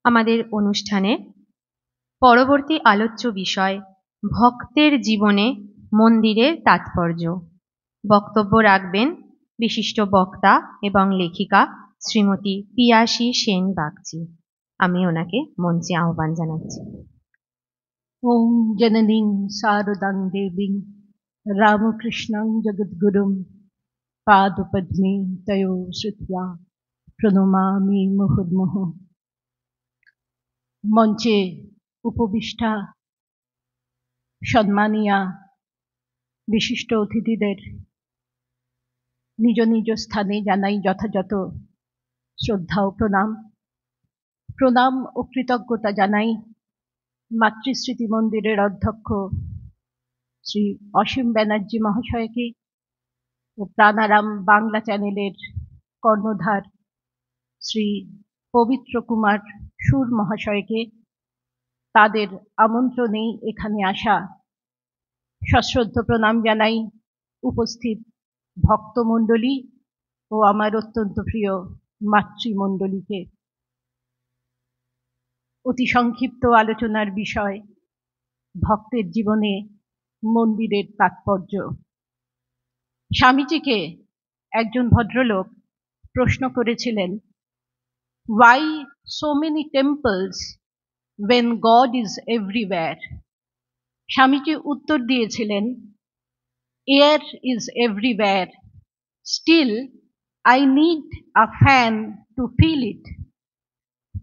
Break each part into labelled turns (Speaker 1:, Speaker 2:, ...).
Speaker 1: আমাদের অনুষ্ঠানে পরবর্তী আলোচ্য বিষয় ভক্তের জীবনে মন্দিরের তাৎপর্য। বক্তব্য রাখবেন বিশিষ্ট বক্তা এবং লেখিকা শ্রীমতী পিয়াসী সেন বাগচি। আমি ওনাকে মঞ্চে আহ্বান জানাচ্ছি।
Speaker 2: ওম জননীং শারদাং দেবীং রামকৃষ্ণং জগদ্গুরুম পাদপদ্মে তয়ো শ্রুত্বা প্রণমামি মুহুর্মুহুঃ। মঞ্চে উপবিষ্টা সম্মানীয়া বিশিষ্ট অতিথিদের নিজ নিজ স্থানে জানাই যথাযথ শ্রদ্ধা ও প্রণাম ও কৃতজ্ঞতা জানাই মাতৃস্মৃতি মন্দিরের অধ্যক্ষ শ্রী অসীম ব্যানার্জি মহাশয়কে ও প্রাণারাম বাংলা চ্যানেলের কর্ণধার শ্রী পবিত্র কুমার সুর মহাশয়কে তাদের আমন্ত্রণেই এখানে আসা সশ্রদ্ধ প্রণাম জানাই উপস্থিত ভক্তমণ্ডলী ও আমার অত্যন্ত প্রিয় মাতৃমণ্ডলীকে। অতি সংক্ষিপ্ত আলোচনার বিষয় ভক্তের জীবনে মন্দিরের তাৎপর্য। স্বামীজিকে একজন ভদ্রলোক প্রশ্ন করেছিলেন, why so many temples when God is everywhere? Swamiji উত্তর দিয়েছিলেন, air is everywhere, still I need a fan to feel it.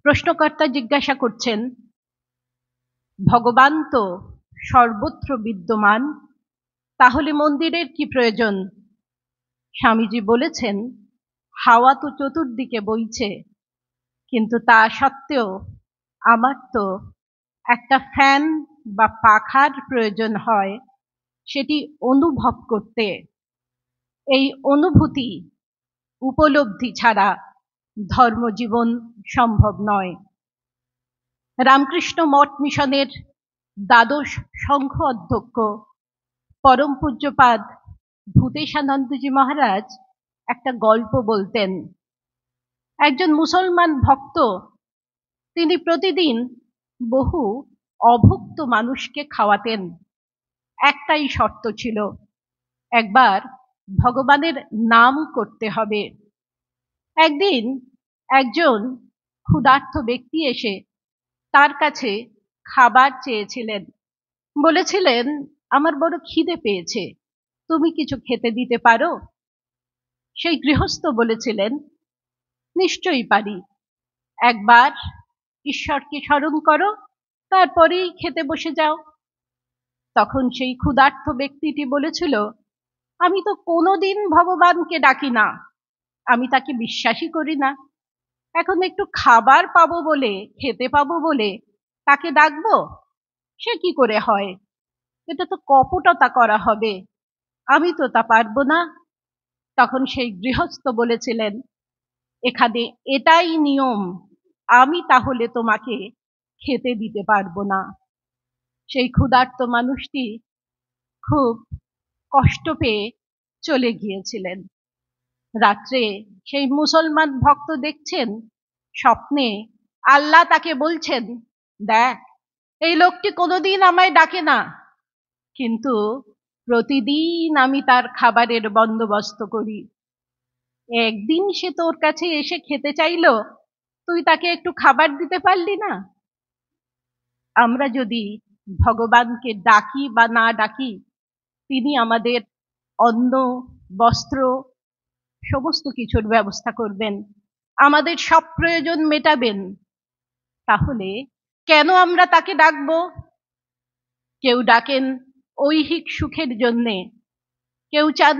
Speaker 2: প্রশ্নকর্তা জিজ্ঞাসা করছেন, ভগবান তো সর্বত্র বিদ্যমান, তাহলে মন্দিরের কি প্রয়োজন? স্বামীজি বলেছেন, হাওয়া তো চতুর্দিকে বইছে, কিন্তু তা সত্ত্বেও আমার তো একটা ফ্যান বা পাখার প্রয়োজন হয় সেটি অনুভব করতে। এই অনুভূতি উপলব্ধি ছাড়া ধর্মজীবন সম্ভব নয়। রামকৃষ্ণ মঠ মিশনের দ্বাদশ সংঘ অধ্যক্ষ পরম পূজ্যপাদ ভূতেশানন্দজি মহারাজ একটা গল্প বলতেন। একজন মুসলমান ভক্ত, তিনি প্রতিদিন বহু অভুক্ত মানুষকে খাওয়াতেন। একটাই শর্ত ছিল, একবার ভগবানের নাম করতে হবে। একদিন একজন ক্ষুধার্ত ব্যক্তি এসে তার কাছে খাবার চেয়েছিলেন, বলেছিলেন, আমার বড় খিদে পেয়েছে, তুমি কিছু খেতে দিতে পারো? সেই গৃহস্থ বলেছিলেন, নিশ্চয়ই পারি, একবার ঈশ্বরকে স্মরণ করো, তারপরেই খেতে বসে যাও। তখন সেই ক্ষুধার্ত ব্যক্তিটি বলেছিল, আমি তো কোনোদিন ভগবানকে ডাকি না, আমি তাকে বিশ্বাসই করি না, এখন একটু খাবার পাবো বলে, খেতে পাবো বলে তাকে ডাকবো? সে কি করে হয়? এটা তো কপটতা করা হবে, আমি তো তা পারবো না। তখন সেই গৃহস্থ বলেছিলেন, এখানে এটাই নিয়ম, আমি তাহলে তোমাকে খেতে দিতে পারবো না। সেই ক্ষুধার্ত মানুষটি খুব কষ্ট পেয়ে চলে গিয়েছিলেন। রাত্রে সেই মুসলমান ভক্ত দেখছেন, স্বপ্নে আল্লাহ তাকে বলছেন, দেখ, এই লোকটি কোনোদিন আমায় ডাকে না, কিন্তু প্রতিদিন আমি তার খাবারের বন্দোবস্ত করি। একদিন সে তোর কাছে এসে খেতে চাইলো, তুই তাকে একটু খাবার দিতে পারলি না। আমরা যদি ভগবানকে ডাকি বা না ডাকি, তিনি আমাদের অন্ন, বস্ত্র, সমস্ত কিছুর ব্যবস্থা করবেন, আমাদের সব প্রয়োজন মেটাবেন। তাহলে কেন আমরা তাকে ডাকবো? কেউ ডাকেন ঐহিক সুখের জন্যে, কেউ চান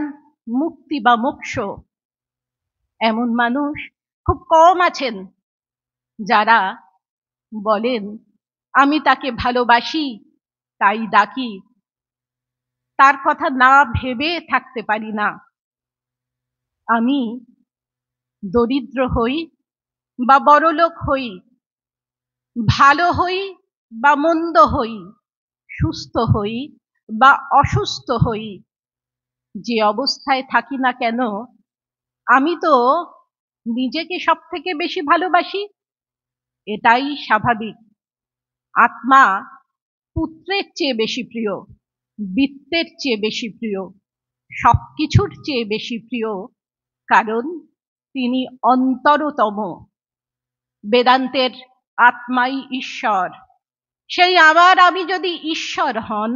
Speaker 2: মুক্তি বা মোক্ষ। এমন মানুষ খুব কম আছেন যারা বলেন, আমি তাকে ভালোবাসি তাই ডাকি, তার কথা না ভেবে থাকতে পারি না। আমি দরিদ্র হই বা বড়লোক হই, ভালো হই বা মন্দ হই, সুস্থ হই বা অসুস্থ হই, যে অবস্থায় থাকি না কেন, আমি তো নিজেকে সব থেকে বেশি ভালোবাসি। এটাই স্বাভাবিক। আত্মা পুত্রের চেয়ে বেশি প্রিয়, বৃত্তের চেয়ে বেশি প্রিয়, সবকিছুর চেয়ে বেশি প্রিয়, কারণ তিনি অন্তরতম। বেদান্তের আত্মাই ঈশ্বর। সেই আবার আমি যদি ঈশ্বর হন,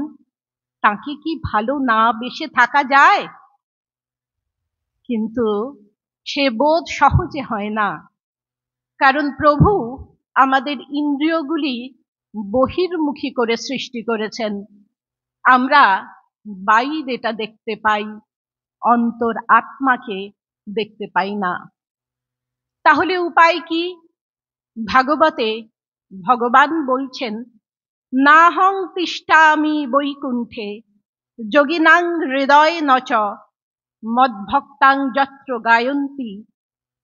Speaker 2: তাকে কি ভালো না বেসে থাকা যায়? কিন্তু সে বোধ সহজে হয় না, কারণ প্রভু আমাদের ইন্দ্রিয়গুলি বহির্মুখী করে সৃষ্টি করেছেন। আমরা বাইরেটা দেখতে পাই, অন্তর আত্মাকে দেখতে পাই না। তাহলে উপায় কি? ভাগবতে ভগবান বলছেন, নাহং তিষ্ঠামি বৈকুণ্ঠে যোগিনাং হৃদয় নচ মদ্ভক্তাং যত্র গায়ন্তি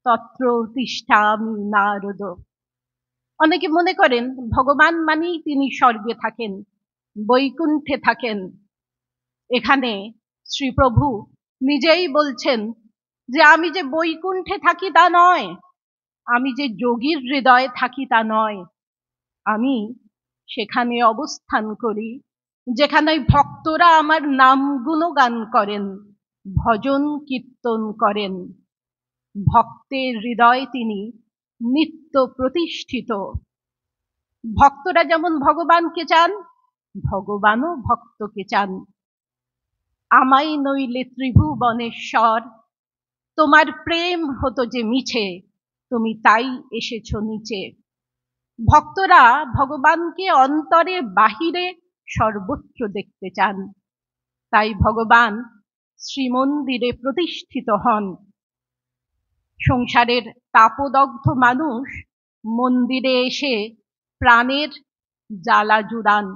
Speaker 2: তত্র তিষ্ঠামি নারদ। অনেকে মনে করেন ভগবান মানেই তিনি স্বর্গে থাকেন, বৈকুণ্ঠে থাকেন। এখানে শ্রীপ্রভু নিজেই বলছেন যে আমি যে বৈকুণ্ঠে থাকি তা নয়, আমি যে যোগীর হৃদয়ে থাকি তা নয়, আমি সেখানে অবস্থান করি যেখানে ভক্তরা আমার নাম গুণগান করেন, ভজন কীর্তন করেন। ভক্তের হৃদয়ে তিনি নিত্য প্রতিষ্ঠিত। ভক্তরা যেমন ভগবানকে চান, ভগবানও ভক্তকে চান। আমায় নইলে ত্রিভুবনেশ্বর, তোমার প্রেম হতো যে মিছে, তুমি তাই এসেছ নিচে। ভক্তরা ভগবানকে অন্তরে বাহিরে সর্বত্র দেখতে চান। তাই ভগবান শ্রীমন্দিরে প্রতিষ্ঠিত হন। সংসারের তাপদগ্ধ মানুষ মন্দিরে এসে প্রাণের জ্বালা জুড়ান।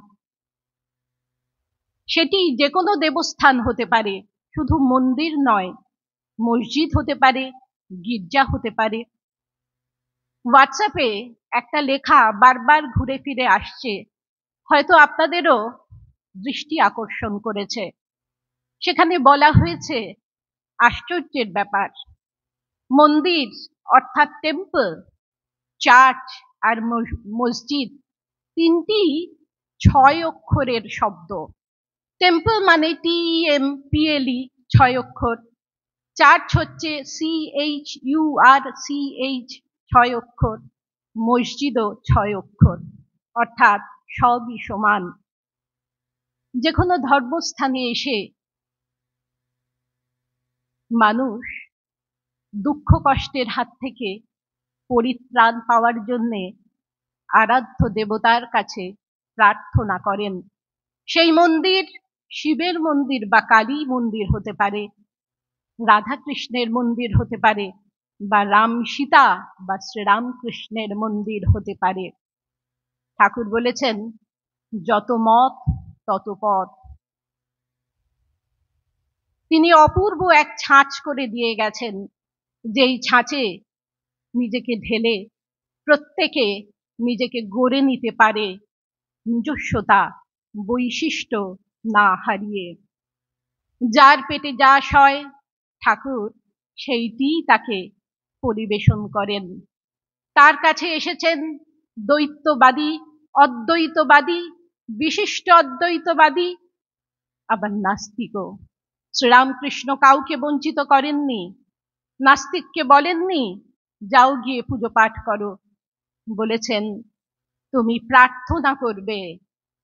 Speaker 2: সেটি যে কোনো দেবস্থান হতে পারে, শুধু মন্দির নয়, মসজিদ হতে পারে, গির্জা হতে পারে। হোয়াটসঅ্যাপে একটা লেখা বারবার ঘুরে ফিরে আসছে, হয়তো আপনাদেরও দৃষ্টি আকর্ষণ করেছে। সেখানে বলা হয়েছে আশ্চর্যের ব্যাপার, মন্দির অর্থাৎ টেম্পল, চার্চ আর মসজিদ তিনটি 6 অক্ষরের শব্দ। টেম্পল মানে TEMPLE 6 অক্ষর, চার্চ হচ্ছে CHURCH 6 অক্ষর, মসজিদও 6 অক্ষর, অর্থাৎ সবই সমান। যে কোনো ধর্মস্থানে এসে মানুষ দুঃখ কষ্টের হাত থেকে পরিত্রাণ পাওয়ার জন্যে আরাধ্য দেবতার কাছে প্রার্থনা করেন। সেই মন্দির শিবের মন্দির বা কালী মন্দির হতে পারে, রাধা কৃষ্ণের মন্দির হতে পারে, বা রাম সীতা বা শ্রীরামকৃষ্ণের মন্দির হতে পারে। ঠাকুর বলেছেন, যত মত তত পথ। তিনি অপূর্ব এক ছাঁচ করে দিয়ে গেছেন, যেই ছাঁচে নিজেকে ঢেলে প্রত্যেকে নিজেকে গড়ে নিতে পারে, নিজস্বতা বৈশিষ্ট্য না হারিয়ে। যার পেটে যা সয় ঠাকুর সেইটিই তাকে পরিবেশন করেন। তার কাছে এসেছেন দ্বৈতবাদী, অদ্বৈতবাদী, বিশিষ্ট অদ্বৈতবাদী, আবার নাস্তিকও। শ্রীরামকৃষ্ণ কাউকে বঞ্চিত করেননি। নাস্তিককে বলেননি যাও গিয়ে পুজো পাঠ করো, বলেছেন তুমি প্রার্থনা করবে,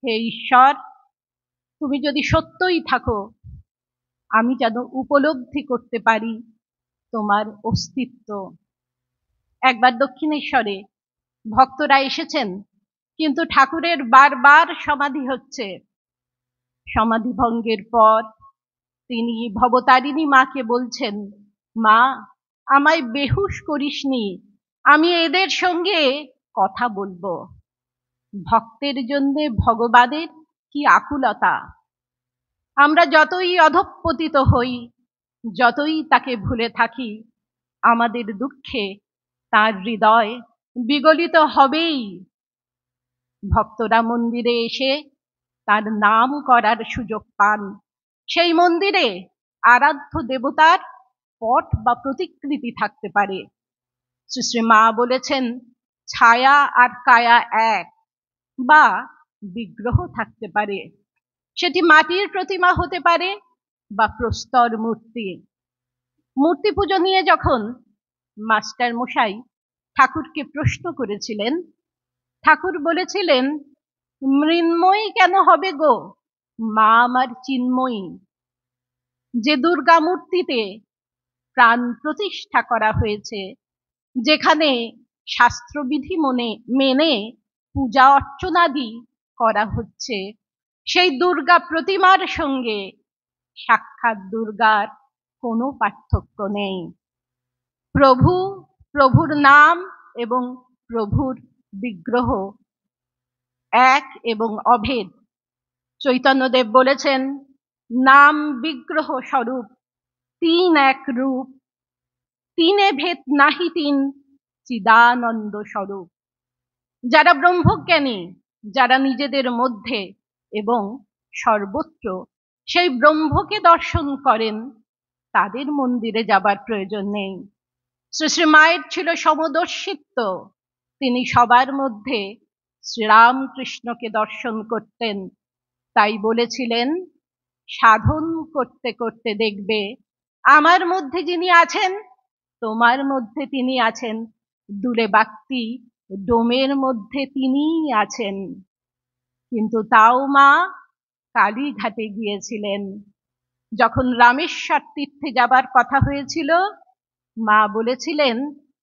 Speaker 2: হে ঈশ্বর, তুমি যদি সত্যই থাকো, আমি যেন উপলব্ধি করতে পারি তোমার অস্তিত্ব। একবার দক্ষিণেশ্বরে ভক্তরা এসেছেন, কিন্তু ঠাকুরের বারবার সমাধি হচ্ছে। সমাধি ভঙ্গের পর তিনি ভবতারিণী মাকে বলছেন, মা, আমায় বেহুশ করিসনি, আমি এদের সঙ্গে কথা বলবো। ভক্তের জন্য ভগবানের কি আকুলতা! আমরা যতই অধঃপতিত হই, যতই তাকে ভুলে থাকি, আমাদের দুঃখে তার হৃদয় বিগলিত হবেই। ভক্তরা মন্দিরে এসে তার নাম করার সুযোগ পান। সেই মন্দিরে আরাধ্য দেবতার পট বা প্রতিকৃতি থাকতে পারে। শ্রী শ্রী মা বলেছেন, ছায়া আর কায়া এক, বা বিগ্রহ থাকতে পারে, সেটি মাটির প্রতিমা হতে পারে বা প্রস্তর মূর্তি। মূর্তি পুজো নিয়ে যখন মাস্টার মশাই ঠাকুরকে প্রশ্ন করেছিলেন, ঠাকুর বলেছিলেন, মৃন্ময়ী কেন হবে গো, মা আমার চিন্ময়ী। যে দুর্গা মূর্তিতে প্রাণ প্রতিষ্ঠা করা হয়েছে, যেখানে শাস্ত্রবিধি মেনে পূজা অর্চনাদি করা হচ্ছে, সেই দুর্গা প্রতিমার সঙ্গে সাক্ষাৎ দুর্গার কোনো পার্থক্য নেই। প্রভুর নাম এবং প্রভুর বিগ্রহ এক এবং অভেদ। চৈতন্যদেব বলেছেন, নাম বিগ্রহ স্বরূপ তিন এক রূপ, তিনে ভেদ নাহি তিন, চিদানন্দ স্বরূপ। যারা ব্রহ্মজ্ঞানী, যারা নিজেদের মধ্যে এবং সর্বত্র সেই ব্রহ্মকে দর্শন করেন, তাদের মন্দিরে যাবার প্রয়োজন নেই। শ্রী শ্রী মায়ের ছিল সমদর্শিত্ব, তিনি সবার মধ্যে শ্রীরামকৃষ্ণকে দর্শন করতেন। তাই বলেছিলেন, সাধন করতে করতে দেখবে আমার মধ্যে যিনি আছেন, তোমার মধ্যে তিনি আছেন, দূরে বাক্তি ডোমের মধ্যে তিনিই আছেন। কিন্তু তাও মা কালীঘাটে গিয়েছিলেন। যখন রামেশ্বর তীর্থে যাবার কথা হয়েছিল, মা বলেছিলেন,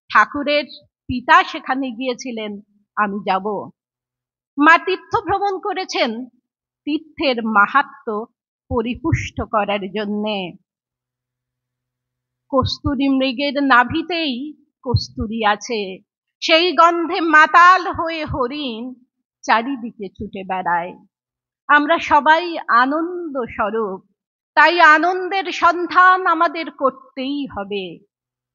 Speaker 2: ঠাকুরের পিতা সেখানে গিয়েছিলেন, আমি যাব। মা তীর্থ ভ্রমণ করেছেন তীর্থের মাহাত্ম্য পরিপুষ্ট করার জন্যে। কস্তুরী মৃগের নাভিতেই কস্তুরী আছে, সেই গন্ধে মাতাল হয়ে হরিণ চারিদিকে ছুটে বেড়ায়। আমরা সবাই আনন্দ স্বরূপ, তাই আনন্দের সন্ধান আমাদের করতেই হবে।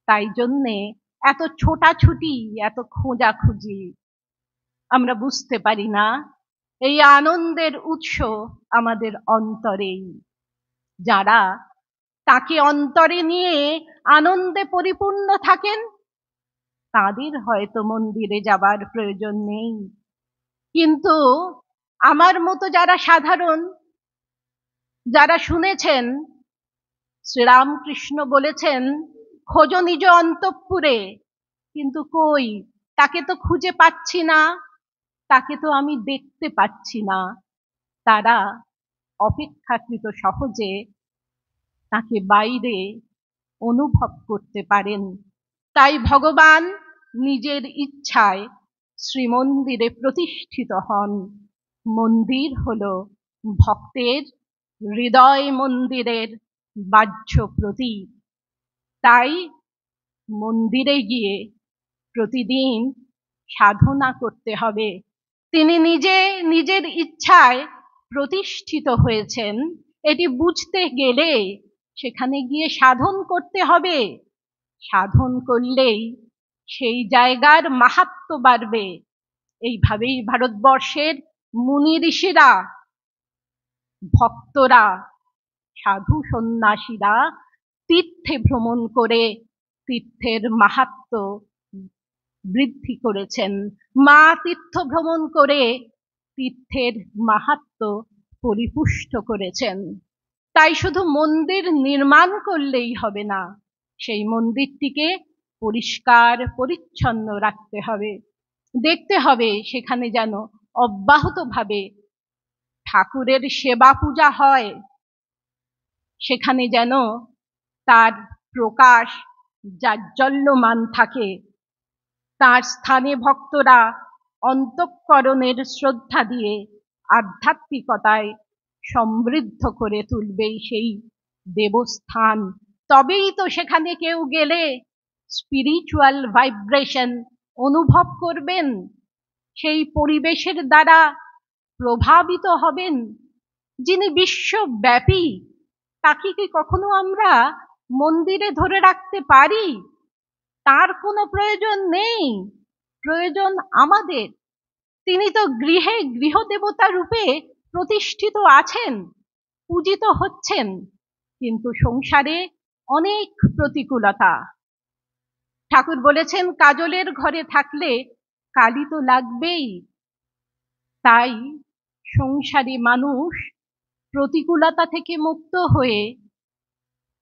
Speaker 2: তাই জন্যে এত ছোটাছুটি, এত খোঁজাখুঁজি। আমরা বুঝতে পারি না এই আনন্দের উৎস আমাদের অন্তরেই। যারা তাকে অন্তরে নিয়ে আনন্দে পরিপূর্ণ থাকেন, তাদের হয়তো মন্দিরে যাবার প্রয়োজন নেই। কিন্তু আমার মতো যারা সাধারণ, যারা শুনেছেন শ্রীরামকৃষ্ণ বলেছেন, খোঁজো নিজ অন্তঃপুরে, কিন্তু কই, তাকে তো খুঁজে পাচ্ছি না, তাকে তো আমি দেখতে পাচ্ছি না, তারা অপেক্ষাকৃত সহজে তাকে বাইরে অনুভব করতে পারেন। তাই ভগবান নিজের ইচ্ছায় শ্রীমন্দিরে প্রতিষ্ঠিত হন। মন্দির হলো ভক্তের হৃদয় মন্দিরের বাহ্য প্রতীক। তাই মন্দিরে গিয়ে প্রতিদিন সাধনা করতে হবে। তিনি নিজের ইচ্ছায় প্রতিষ্ঠিত হয়েছেন, এটি বুঝতে গেলে সেখানে গিয়ে সাধন করতে হবে। সাধন করলেই সেই জায়গার মাহাত্ম্য বাড়বে। এইভাবেই ভারতবর্ষের মুনি ঋষিরা, ভক্তরা, সাধু সন্ন্যাসীরা তীর্থে ভ্রমণ করে তীর্থের মাহাত্ম্য বৃদ্ধি করেছেন। মা তীর্থ ভ্রমণ করে তীর্থের মাহাত্ম্য পরিপুষ্ট করেছেন। তাই শুধু মন্দির নির্মাণ করলেই হবে না, সেই মন্দিরটিকে পরিষ্কার পরিচ্ছন্ন রাখতে হবে। দেখতে হবে সেখানে যেন অব্যাহতভাবে ঠাকুরের সেবা পূজা হয়, সেখানে যেন তার প্রকাশ জাজ্জল্যমান থাকে। তার স্থানে ভক্তরা অন্তঃকরণের শ্রদ্ধা দিয়ে আধ্যাত্মিকতায় সমৃদ্ধ করে তুলবে সেই দেবস্থান। তবেই তো সেখানে কেউ গেলে স্পিরিচুয়াল ভাইব্রেশন অনুভব করবেন, সেই পরিবেশের দ্বারা প্রভাবিত হবেন। যিনি বিশ্বব্যাপী, তাকে কি কখনো আমরা মন্দিরে ধরে রাখতে পারি? তার কোনো প্রয়োজন নেই, প্রয়োজন আমাদের। তিনি তো গৃহে গৃহদেবতা রূপে প্রতিষ্ঠিত আছেন, পূজিত হচ্ছেন, কিন্তু সংসারে অনেক প্রতিকূলতা। ঠাকুর বলেছেন, কাজলের ঘরে থাকলে কালি তো লাগবেই। তাই সংসারী মানুষ প্রতিকূলতা থেকে মুক্ত হয়ে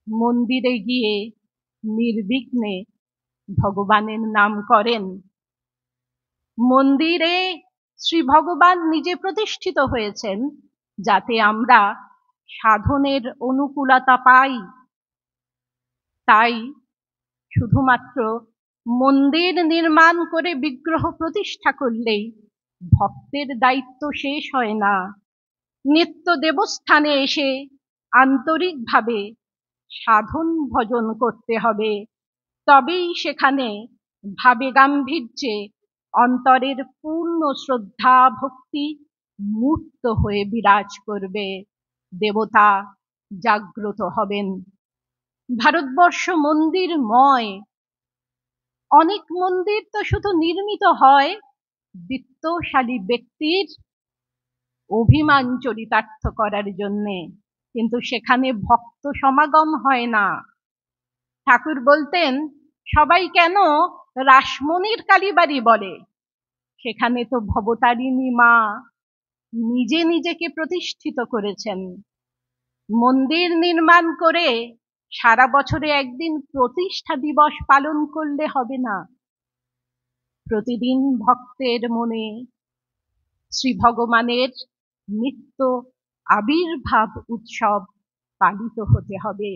Speaker 2: মন্দিরে গিয়ে নির্বিঘ্নে ভগবানের নাম করেন। মন্দিরে শ্রী ভগবান নিজে প্রতিষ্ঠিত হয়েছেন যাতে আমরা সাধনের অনুকূলতা পাই। তাই শুধুমাত্র মন্দির নির্মাণ করে বিগ্রহ প্রতিষ্ঠা করলেই ভক্তের দায়িত্ব শেষ হয় না। নিত্য দেবস্থানে এসে আন্তরিকভাবে সাধন ভজন করতে হবে, তবেই সেখানে ভাবে গাম্ভীর্যে অন্তরের পূর্ণ শ্রদ্ধা ভক্তি মূর্ত হয়ে বিরাজ করবে, দেবতা জাগ্রত হবেন। ভারতবর্ষ মন্দিরময়। অনেক মন্দির তো শুধু নির্মিত হয় বিত্তশালী ব্যক্তির অভিমান চরিতার্থ করার জন্যে, কিন্তু সেখানে ভক্ত সমাগম হয় না। ঠাকুর বলতেন, সবাই কেন রাসমণির কালীবাড়ি বলে? সেখানে তো ভবতারিণী মা নিজে নিজেকে প্রতিষ্ঠিত করেছেন। মন্দির নির্মাণ করে সারা বছরে একদিন প্রতিষ্ঠা দিবস পালন করলে হবে না। প্রতিদিন ভক্তের মনে শ্রী ভগবানের নিত্য আবির্ভাব উৎসব পালিত হতে হবে।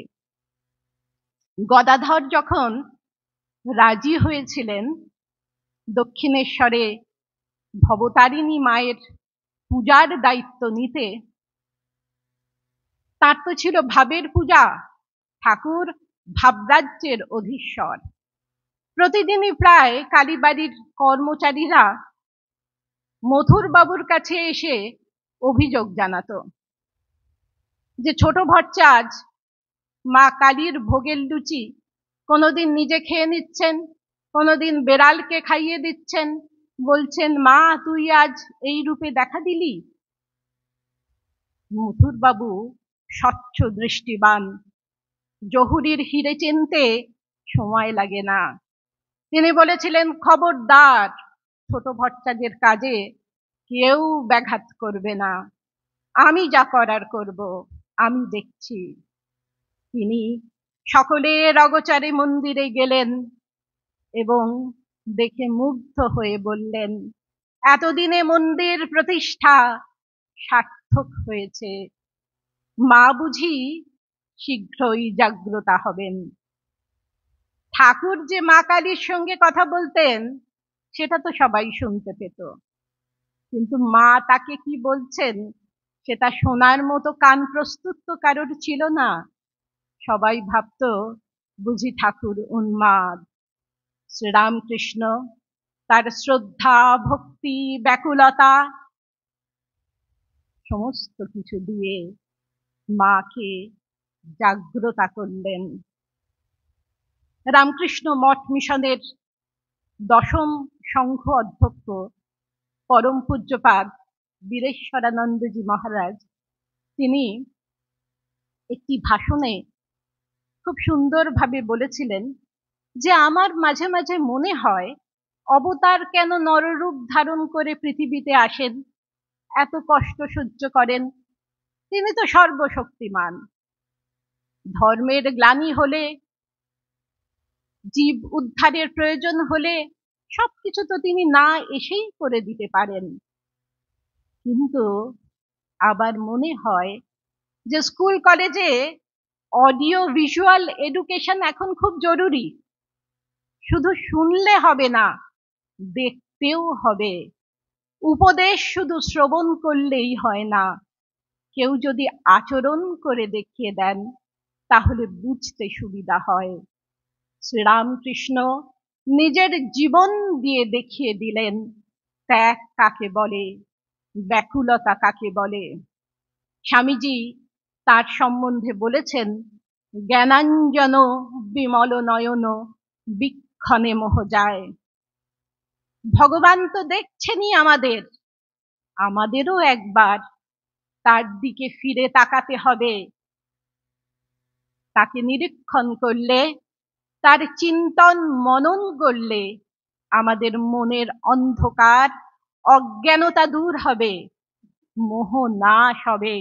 Speaker 2: গদাধর যখন রাজি হয়েছিলেন দক্ষিণেশ্বরে ভবতারিণী মায়ের পূজার দায়িত্ব নিতে, তার তো ছিল ভাবের পূজা। ঠাকুর ভাবরাজ্যের অধীশ্বর। প্রতিদিনই প্রায় কালীবাড়ির কর্মচারীরা মথুর বাবুর কাছে এসে অভিযোগ জানাতো যে ছোট ভট্টাচ মা কালীর ভোগের লুচি কোনোদিন নিজে খেয়ে নিচ্ছেন, কোনোদিন বেড়ালকে খাইয়ে দিচ্ছেন, বলছেন মা তুই আজ এই রূপে দেখা দিলি। মথুর বাবু স্বচ্ছ দৃষ্টিবান, জহুরির হিরে চিনতে সময় লাগে না। তিনি বলেছিলেন, খবরদার ছোট ভট্টাচের কাজে কেউ ব্যাঘাত করবে না, আমি যা করার করব, আমি দেখছি। তিনি সকলের অগোচরে মন্দিরে গেলেন এবং দেখে মুগ্ধ হয়ে বললেন, এতদিনে মন্দির প্রতিষ্ঠা সার্থক হয়েছে, মা বুঝি শীঘ্রই জাগ্রত হবেন। ঠাকুর যে মা কালীর সঙ্গে কথা বলতেন সেটা তো সবাই শুনতে পেত, কিন্তু মা তাকে কি বলছেন সেটা শোনার মতো কান প্রস্তুত তো কারোর ছিল না। সবাই ভাবত বুঝি ঠাকুর উন্মাদ। শ্রীরামকৃষ্ণ তার শ্রদ্ধা ভক্তি ব্যাকুলতা সমস্ত কিছু দিয়ে মাকে জাগ্রত করলেন। রামকৃষ্ণ মঠ মিশনের দশম সংঘ অধ্যক্ষ পরম পূজ্যপাদ বীরেশ্বরানন্দজি মহারাজ, তিনি একটি ভাষণে খুব সুন্দরভাবে বলেছিলেন যে আমার মাঝে মাঝে মনে হয় অবতার কেন নররূপ ধারণ করে পৃথিবীতে আসেন, এত কষ্ট সহ্য করেন, তিনি তো সর্বশক্তিমান। ধর্মের গ্লানি হলে, জীব উদ্ধারের প্রয়োজন হলে সবকিছু তো তিনি না এসেই করে দিতে পারেন। কিন্তু আবার মনে হয় যে স্কুল কলেজে অডিও ভিজুয়াল এডুকেশন এখন খুব জরুরি। শুধু শুনলে হবে না, দেখতেও হবে। উপদেশ শুধু শ্রবণ করলেই হয় না, কেউ যদি আচরণ করে দেখিয়ে দেন তাহলে বুঝতে সুবিধা হয়। শ্রীরামকৃষ্ণ নিজের জীবন দিয়ে দেখিয়ে দিলেন ত্যাগ কাকে বলে, ব্যাকুলতা কাকে বলে। স্বামীজি তার সম্বন্ধে বলেছেন, জ্ঞানাঞ্জন বিমল নয়ন বিক্ষণে মোহ যায়। ভগবান তো দেখছেনই আমাদেরও একবার তার দিকে ফিরে তাকাতে হবে। তাকে নিরীক্ষণ করলে, তার চিন্তন মনন করলে আমাদের মনের অন্ধকার অজ্ঞানতা দূর হবে, মোহ নাশ হবে।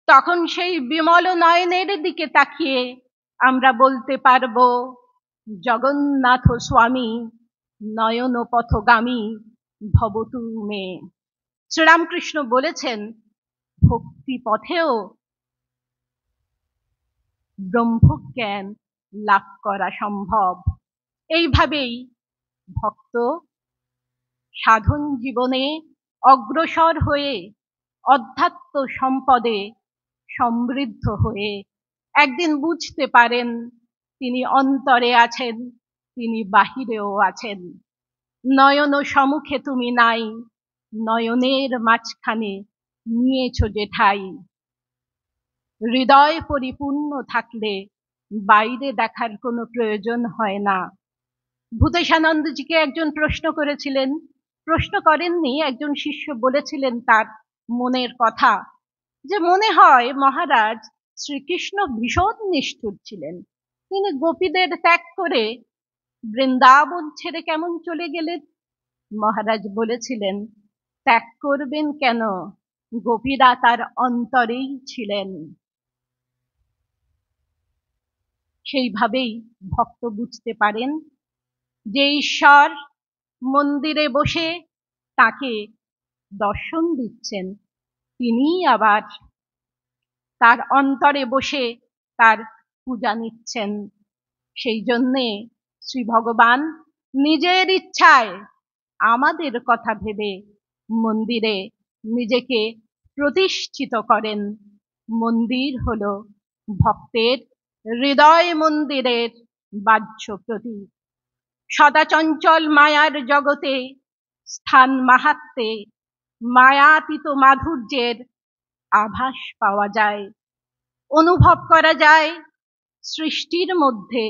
Speaker 2: তখন সেই বিমল নয়নের দিকে তাকিয়ে আমরা বলতে পারবো, জগন্নাথ স্বামী নয়ন পথগামী ভবতু মে। শ্রীরামকৃষ্ণ বলেছেন, ভক্তি পথেও ব্রহ্মজ্ঞান লাভ করা সম্ভব। এইভাবেই ভক্ত সাধন জীবনে অগ্রসর হয়ে অধ্যাত্ম সম্পদে সমৃদ্ধ হয়ে একদিন বুঝতে পারেন তিনি অন্তরে আছেন, তিনি বাহিরেও আছেন। নয়ন সম্মুখে তুমি নাই, নয়নের মাঝখানে নিয়েছ যে ঠাই। হৃদয় পরিপূর্ণ থাকলে বাইরে দেখার কোনো প্রয়োজন হয় না। ভূতেশানন্দজিকে একজন প্রশ্ন করেছিলেন, প্রশ্ন করেননি, একজন শিষ্য বলেছিলেন তার মনের কথা, যে মনে হয় মহারাজ শ্রীকৃষ্ণ ভীষণ নিষ্ঠুর ছিলেন, তিনি গোপীদের ত্যাগ করে বৃন্দাবন ছেড়ে কেমন চলে গেলেন। মহারাজ বলেছিলেন, ত্যাগ করবেন কেন, গোপীরা তার অন্তরেই ছিলেন। সেইভাবেই ভক্ত বুঝতে পারেন যে ঈশ্বর মন্দিরে বসে তাকে দর্শন দিচ্ছেন, তিনি আবার তার অন্তরে বসে তার পূজা নিচ্ছেন। সেই জন্যে শ্রী ভগবান নিজের ইচ্ছায় আমাদের কথা ভেবে মন্দিরে নিজেকে প্রতিষ্ঠিত করেন। মন্দির হলো ভক্তের হৃদয় মন্দিরের বাহ্য প্রতীক। সদা চঞ্চল মায়ার জগতে স্থান মাহাত্ম্যে মায়াতীত মাধুর্যের আভাস পাওয়া যায়, অনুভব করা যায় সৃষ্টির মধ্যে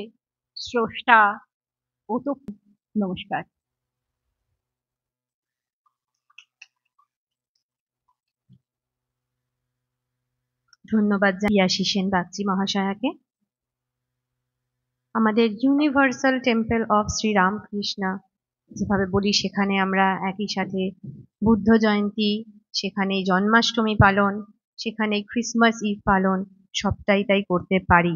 Speaker 2: স্রষ্টা ওতপ্রোত। নমস্কার।
Speaker 1: ধন্যবাদ পিয়াসী সেন বাগচি মহাশয়াকে। আমাদের universal temple of Shri Ramakrishna যেভাবে বলি, সেখানে আমরা একই সাথে বুদ্ধ জয়ন্তী, সেখানে জন্মাষ্টমী পালন, সেখানে ক্রিসমাস ইভ পালন, সবটাই তাই করতে পারি।